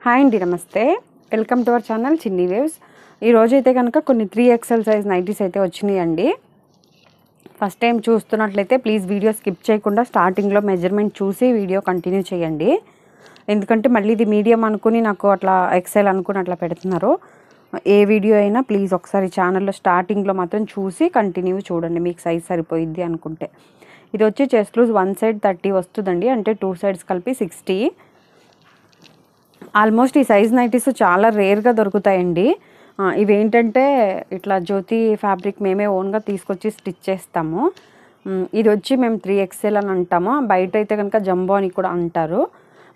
Hi అండి, నమస్తే. Welcome to our channel చిన్ని వేవ్స్. ఈరోజు అయితే కనుక కొన్ని 3XL సైజ్ నైటీస్ అయితే వచ్చినాయండి. ఫస్ట్ టైం చూస్తున్నట్లయితే ప్లీజ్ వీడియో స్కిప్ చేయకుండా స్టార్టింగ్లో మెజర్మెంట్ చూసి వీడియో కంటిన్యూ చేయండి. ఎందుకంటే మళ్ళీ ఇది మీడియం అనుకుని నాకు అట్లా ఎక్సెల్ అనుకుని అట్లా పెడుతున్నారు. ఏ వీడియో అయినా ప్లీజ్ ఒకసారి ఛానల్లో స్టార్టింగ్లో మాత్రం చూసి కంటిన్యూ చూడండి, మీకు సైజ్ సరిపోయిద్ది అనుకుంటే. ఇది వచ్చి చెస్ట్ లూజ్ 1 సైడ్ 30 వస్తుందండి, అంటే 2 సైడ్స్ కలిపి 60. ఆల్మోస్ట్ ఈ సైజ్ నైటీస్ చాలా రేర్గా దొరుకుతాయండి. ఇవేంటంటే ఇట్లా జ్యోతి ఫ్యాబ్రిక్ మేమే ఓన్గా తీసుకొచ్చి స్టిచ్ చేస్తాము. ఇది వచ్చి మేము 3XL అని అంటాము, బయట అయితే కనుక జంబో అని కూడా అంటారు.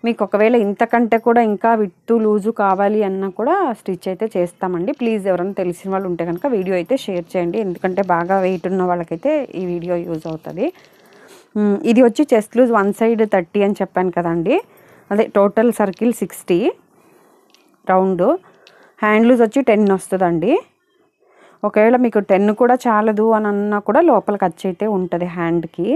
మీకు ఒకవేళ ఇంతకంటే కూడా ఇంకా విత్తు లూజు కావాలి అన్నా కూడా స్టిచ్ అయితే చేస్తామండి. ప్లీజ్ ఎవరైనా తెలిసిన వాళ్ళు ఉంటే కనుక వీడియో అయితే షేర్ చేయండి, ఎందుకంటే బాగా వెయిట్ ఉన్న వాళ్ళకైతే ఈ వీడియో యూజ్ అవుతుంది. ఇది వచ్చి చెస్ట్ లూజ్ 1 సైడ్ 30 అని చెప్పాను కదండి, అదే total circle 60 round. Hand loose వచ్చి 10 వస్తుందండి. ఒకవేళ మీకు 10 కూడా చాలదు అని అన్నా కూడా లోపల ఖర్చు అయితే ఉంటుంది, హ్యాండ్కి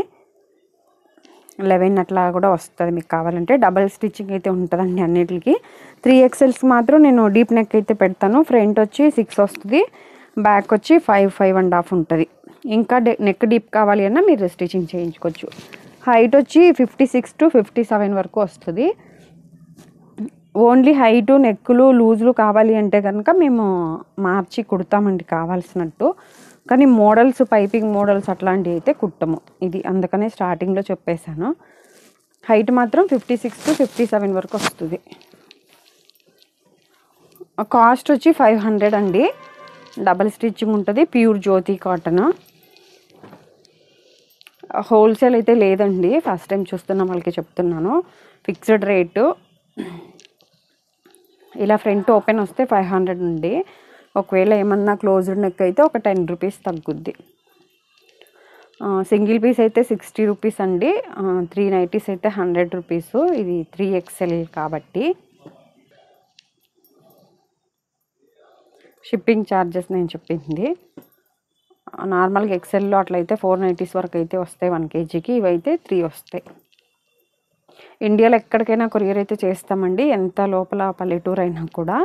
11 అట్లా కూడా వస్తుంది. మీకు కావాలంటే డబల్ స్టిచ్చింగ్ అయితే ఉంటుందండి అన్నిటికి. 3XLs మాత్రం నేను డీప్ నెక్ అయితే పెడతాను. ఫ్రంట్ వచ్చి 6 వస్తుంది, బ్యాక్ వచ్చి 5.5.5 ఉంటుంది. ఇంకా నెక్ డీప్ కావాలి అన్నా మీరు స్టిచ్చింగ్ చేయించుకోవచ్చు. హైట్ వచ్చి 56 to 57 వరకు వస్తుంది. ఓన్లీ హైటు నెక్కులు లూజులు కావాలి అంటే కనుక మేము మార్చి కుడతామండి కావాల్సినట్టు. కానీ మోడల్స్, పైపింగ్ మోడల్స్ అట్లాంటివి అయితే కుట్టము. ఇది అందుకనే స్టార్టింగ్లో చెప్పేశాను. హైట్ మాత్రం 56 to 57 వరకు వస్తుంది. కాస్ట్ వచ్చి 500 అండి. డబల్ స్టిచ్చింగ్ ఉంటుంది, ప్యూర్ జ్యోతి కాటన్. హోల్సేల్ అయితే లేదండి, ఫస్ట్ టైం చూస్తున్న వాళ్ళకి చెప్తున్నాను. Fixed rate. ఇలా ఫ్రంట్ ఓపెన్ వస్తే 500 అండి. ఒకవేళ ఏమన్నా క్లోజ్డ్ నెక్ అయితే ఒక 10 రూపీస్ తగ్గుద్ది. సింగిల్ పీస్ అయితే 60 రూపీస్ అండి. 3 నైటీస్ అయితే 100 రూపీస్. ఇది 3XL కాబట్టి. షిప్పింగ్ ఛార్జెస్ నేను చెప్పింది. నార్మల్గా ఎక్సెల్లో అట్లయితే 4 నైటీస్ వరకు అయితే వస్తాయి 1 kgకి. ఇవైతే 3 వస్తాయి. ఇండియాలో ఎక్కడికైనా కొరియర్ అయితే చేస్తామండి, ఎంత లోపల పల్లెటూరు అయినా కూడా.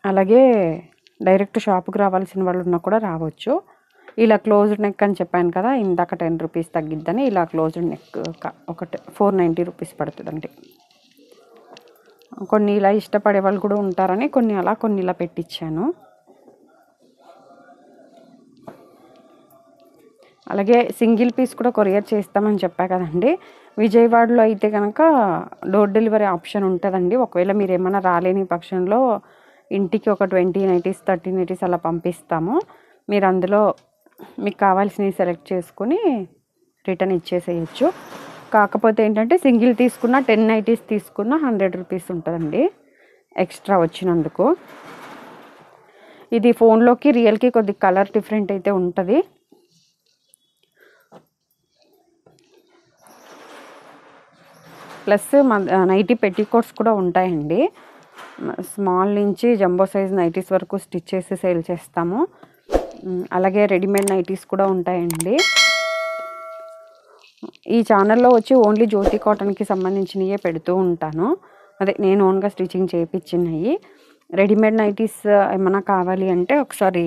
అలాగే డైరెక్ట్ షాప్కి రావాల్సిన వాళ్ళు ఉన్నా కూడా రావచ్చు. ఇలా క్లోజ్డ్ నెక్ అని చెప్పాను కదా ఇందాక, 10 రూపీస్ తగ్గిద్దని. ఇలా క్లోజ్డ్ నెక్ ఒకటి 490 రూపీస్ పడుతుందండి. కొన్ని ఇలా ఇష్టపడే వాళ్ళు కూడా ఉంటారని కొన్ని అలా, కొన్ని ఇలా పెట్టించాను. అలాగే సింగిల్ పీస్ కూడా కొరియర్ చేస్తామని చెప్పా కదండి. విజయవాడలో అయితే కనుక డోర్ డెలివరీ ఆప్షన్ ఉంటుందండి. ఒకవేళ మీరు ఏమైనా రాలేని పక్షంలో ఇంటికి ఒక 20 నైటీస్ 30 నైటీస్ అలా పంపిస్తాము. మీరు అందులో మీకు కావాల్సినవి సెలెక్ట్ చేసుకుని రిటర్న్ ఇచ్చేసేయచ్చు. కాకపోతే ఏంటంటే సింగిల్ తీసుకున్న 10 నైటీస్ తీసుకున్న 100 రూపీస్ ఉంటుందండి ఎక్స్ట్రా వచ్చినందుకు. ఇది ఫోన్లోకి రియల్కి కొద్ది కలర్ డిఫరెంట్ అయితే ఉంటుంది. ప్లస్ నైటీ పెట్టికోట్స్ కూడా ఉంటాయండి. స్మాల్ నుంచి జంబో సైజ్ నైటీస్ వరకు స్టిచ్ చేసి సేల్ చేస్తాము. అలాగే రెడీమేడ్ నైటీస్ కూడా ఉంటాయండి. ఈ ఛానల్లో వచ్చి ఓన్లీ జ్యోతి కాటన్కి సంబంధించినవే పెడుతూ ఉంటాను, అదే నేను ఓన్గా స్టిచ్చింగ్ చేయించినవి. రెడీమేడ్ నైటీస్ ఏమైనా కావాలి అంటే ఒకసారి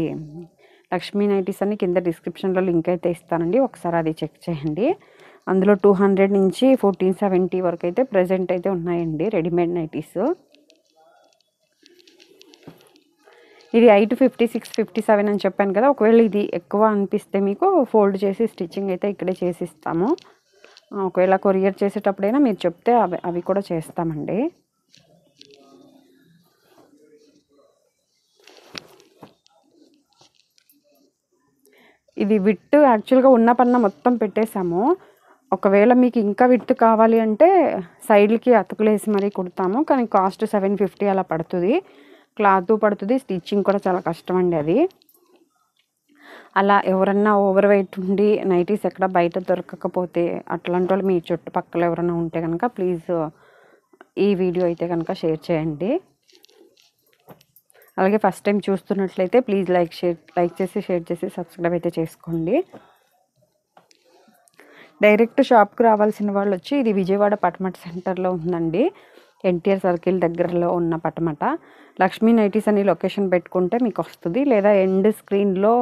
లక్ష్మీ నైటీస్ అని కింద డిస్క్రిప్షన్లో లింక్ అయితే ఇస్తానండి, ఒకసారి అది చెక్ చేయండి. అందులో 200 నుంచి 1470 వరకు అయితే ప్రజెంట్ అయితే ఉన్నాయండి రెడీమేడ్ నైటీస్. ఇది 56 57 అని చెప్పాను కదా. ఒకవేళ ఇది ఎక్కువ అనిపిస్తే మీకు ఫోల్డ్ చేసి స్టిచ్చింగ్ అయితే ఇక్కడే చేసిస్తాము. ఒకవేళ కొరియర్ చేసేటప్పుడైనా మీరు చెప్తే అవి కూడా చేస్తామండి. ఇది విత్ యాక్చువల్గా ఉన్న పన్న మొత్తం పెట్టేశాము. ఒకవేళ మీకు ఇంకా విత్ కావాలి అంటే సైడ్లకి అతుకులేసి మరీ కుడతాము, కానీ కాస్ట్ 750 అలా పడుతుంది. క్లాత్ పడుతుంది, స్టిచ్చింగ్ కూడా చాలా కష్టం అండి అది. అలా ఎవరన్నా ఓవర్ వెయిట్ ఉండి నైటీస్ ఎక్కడ బయట దొరకకపోతే అట్లాంటి వాళ్ళు మీ చుట్టుపక్కల ఎవరైనా ఉంటే కనుక ప్లీజ్ ఈ వీడియో అయితే కనుక షేర్ చేయండి. అలాగే ఫస్ట్ టైం చూస్తున్నట్లయితే ప్లీజ్ లైక్ చేసి షేర్ చేసి సబ్స్క్రైబ్ అయితే చేసుకోండి. డైరెక్ట్ షాప్కి రావాల్సిన వాళ్ళు వచ్చి ఇది విజయవాడ పటమట సెంటర్లో ఉందండి. ఎన్టీఆర్ సర్కిల్ దగ్గరలో ఉన్న పటమట. లక్ష్మీ నైటీస్ అని లొకేషన్ పెట్టుకుంటే మీకు వస్తుంది, లేదా ఎండ్ స్క్రీన్లో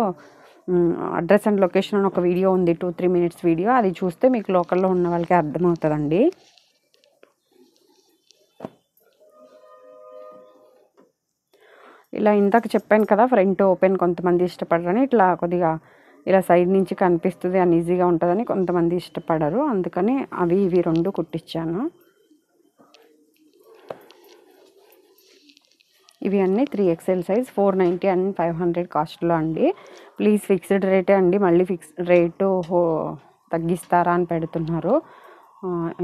అడ్రస్ అండ్ లొకేషన్ అని ఒక వీడియో ఉంది, 2-3 minutes వీడియో. అది చూస్తే మీకు లోకల్లో ఉన్న వాళ్ళకి అర్థమవుతుందండి. ఇలా ఇందాక చెప్పాను కదా, ఫ్రంట్ ఓపెన్ కొంతమంది ఇష్టపడరని. ఇట్లా కొద్దిగా ఇలా సైడ్ నుంచి కనిపిస్తుంది అని ఈజీగా ఉంటుందని కొంతమంది ఇష్టపడరు, అందుకని అవి ఇవి 2 కుట్టించాను. ఇవి అన్నీ 3XL సైజ్, 490 అండ్ 500 కాస్ట్లో అండి. ప్లీజ్ ఫిక్స్డ్ రేటే అండి, మళ్ళీ ఫిక్స్డ్ రేటు తగ్గిస్తారా అని పెడుతున్నారు.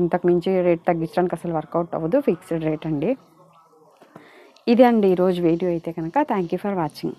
ఇంతకు మించి రేట్ తగ్గించడానికి అసలు వర్కౌట్ అవ్వదు, ఫిక్స్డ్ రేట్ అండి. ఇదే అండి ఈరోజు వీడియో అయితే కనుక. Thank you for watching.